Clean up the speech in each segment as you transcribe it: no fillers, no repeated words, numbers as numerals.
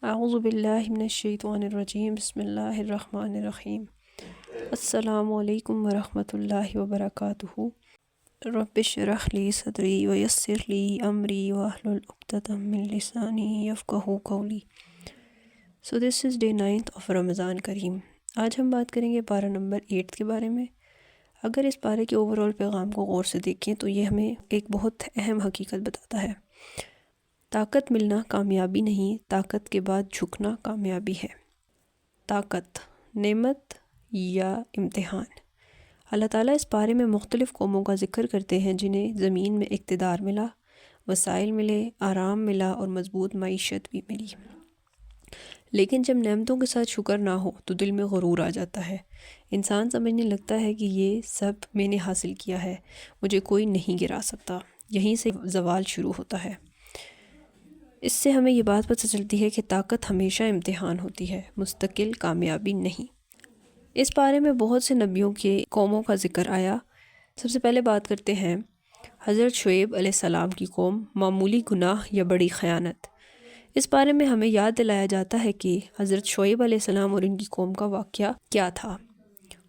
اعوذ باللہ من الشیطان الرجیم بسم اللہ الرحمن الرحیم السلام علیکم ورحمۃ اللہ وبرکاتہ رب اشرح لی صدری ویسر لی امری واحلل عقدۃ من لسانی یفقہوا قولی. سو دس از ڈے 9 آف رمضان کریم. آج ہم بات کریں گے پارہ نمبر 8 کے بارے میں. اگر اس پارے کے اوور آل پیغام کو غور سے دیکھیں تو یہ ہمیں ایک بہت اہم حقیقت بتاتا ہے. طاقت ملنا کامیابی نہیں، طاقت کے بعد جھکنا کامیابی ہے. طاقت، نعمت یا امتحان. اللہ تعالیٰ اس بارے میں مختلف قوموں کا ذکر کرتے ہیں جنہیں زمین میں اقتدار ملا، وسائل ملے، آرام ملا اور مضبوط معیشت بھی ملی. لیکن جب نعمتوں کے ساتھ شکر نہ ہو تو دل میں غرور آ جاتا ہے. انسان سمجھنے لگتا ہے کہ یہ سب میں نے حاصل کیا ہے، مجھے کوئی نہیں گرا سکتا. یہیں سے زوال شروع ہوتا ہے. اس سے ہمیں یہ بات پتہ چلتی ہے کہ طاقت ہمیشہ امتحان ہوتی ہے، مستقل کامیابی نہیں. اس بارے میں بہت سے نبیوں کے قوموں کا ذکر آیا. سب سے پہلے بات کرتے ہیں حضرت شعیب علیہ السلام کی قوم، معمولی گناہ یا بڑی خیانت. اس بارے میں ہمیں یاد دلایا جاتا ہے کہ حضرت شعیب علیہ السلام اور ان کی قوم کا واقعہ کیا تھا.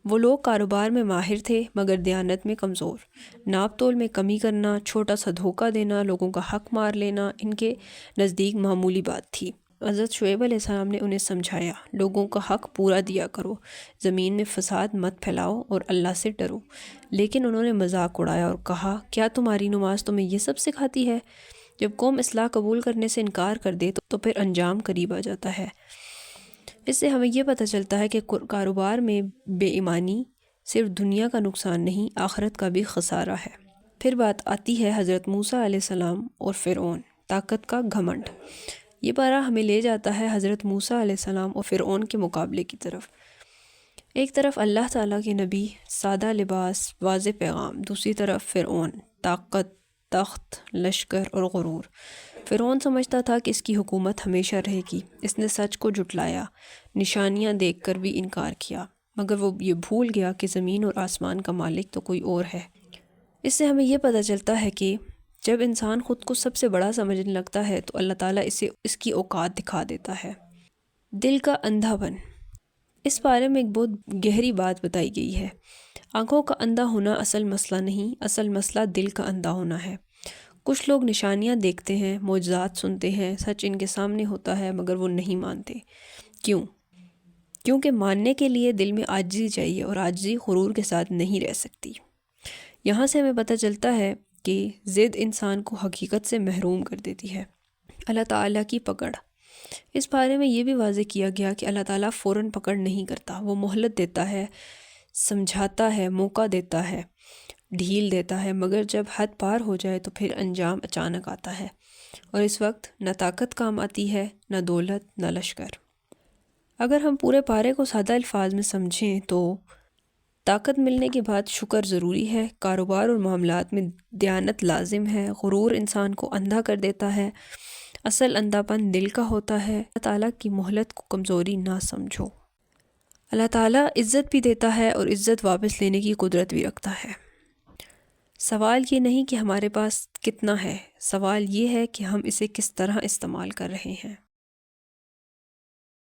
وہ لوگ کاروبار میں ماہر تھے مگر دیانت میں کمزور. ناپ تول میں کمی کرنا، چھوٹا سا دھوکہ دینا، لوگوں کا حق مار لینا ان کے نزدیک معمولی بات تھی. حضرت شعیب علیہ السلام نے انہیں سمجھایا، لوگوں کا حق پورا دیا کرو، زمین میں فساد مت پھیلاؤ اور اللہ سے ڈرو. لیکن انہوں نے مذاق اڑایا اور کہا، کیا تمہاری نماز تمہیں یہ سب سکھاتی ہے؟ جب قوم اصلاح قبول کرنے سے انکار کر دے تو پھر انجام قریب آ جاتا ہے. اس سے ہمیں یہ پتہ چلتا ہے کہ کاروبار میں بے ایمانی صرف دنیا کا نقصان نہیں، آخرت کا بھی خسارہ ہے. پھر بات آتی ہے حضرت موسیٰ علیہ السلام اور فرعون. طاقت کا گھمنڈ. یہ پارہ ہمیں لے جاتا ہے حضرت موسیٰ علیہ السلام اور فرعون کے مقابلے کی طرف. ایک طرف اللہ تعالیٰ کے نبی، سادہ لباس، واضح پیغام. دوسری طرف فرعون، طاقت، تخت، لشکر اور غرور. فرعون سمجھتا تھا کہ اس کی حکومت ہمیشہ رہے گی. اس نے سچ کو جھٹلایا، نشانیاں دیکھ کر بھی انکار کیا، مگر وہ یہ بھول گیا کہ زمین اور آسمان کا مالک تو کوئی اور ہے. اس سے ہمیں یہ پتہ چلتا ہے کہ جب انسان خود کو سب سے بڑا سمجھنے لگتا ہے تو اللہ تعالیٰ اسے اس کی اوقات دکھا دیتا ہے. دل کا اندھا پن. اس بارے میں ایک بہت گہری بات بتائی گئی ہے. آنکھوں کا اندھا ہونا اصل مسئلہ نہیں، اصل مسئلہ دل کا اندھا ہونا ہے. کچھ لوگ نشانیاں دیکھتے ہیں، معجزات سنتے ہیں، سچ ان کے سامنے ہوتا ہے مگر وہ نہیں مانتے. کیوں؟ کیونکہ ماننے کے لیے دل میں عاجزی چاہیے اور عاجزی غرور کے ساتھ نہیں رہ سکتی. یہاں سے ہمیں پتہ چلتا ہے کہ ضد انسان کو حقیقت سے محروم کر دیتی ہے. اللہ تعالیٰ کی پکڑ. اس بارے میں یہ بھی واضح کیا گیا کہ اللہ تعالیٰ فوراً پکڑ نہیں کرتا. وہ مہلت دیتا ہے، سمجھاتا ہے، موقع دیتا ہے، ڈھیل دیتا ہے، مگر جب حد پار ہو جائے تو پھر انجام اچانک آتا ہے. اور اس وقت نہ طاقت کام آتی ہے، نہ دولت، نہ لشکر. اگر ہم پورے پارے کو سادہ الفاظ میں سمجھیں تو طاقت ملنے کے بعد شکر ضروری ہے، کاروبار اور معاملات میں دیانت لازم ہے، غرور انسان کو اندھا کر دیتا ہے، اصل اندھا پن دل کا ہوتا ہے. اللہ تعالیٰ کی مہلت کو کمزوری نہ سمجھو. اللہ تعالیٰ عزت بھی دیتا ہے اور عزت واپس لینے کی قدرت بھی رکھتا ہے. سوال یہ نہیں کہ ہمارے پاس کتنا ہے، سوال یہ ہے کہ ہم اسے کس طرح استعمال کر رہے ہیں.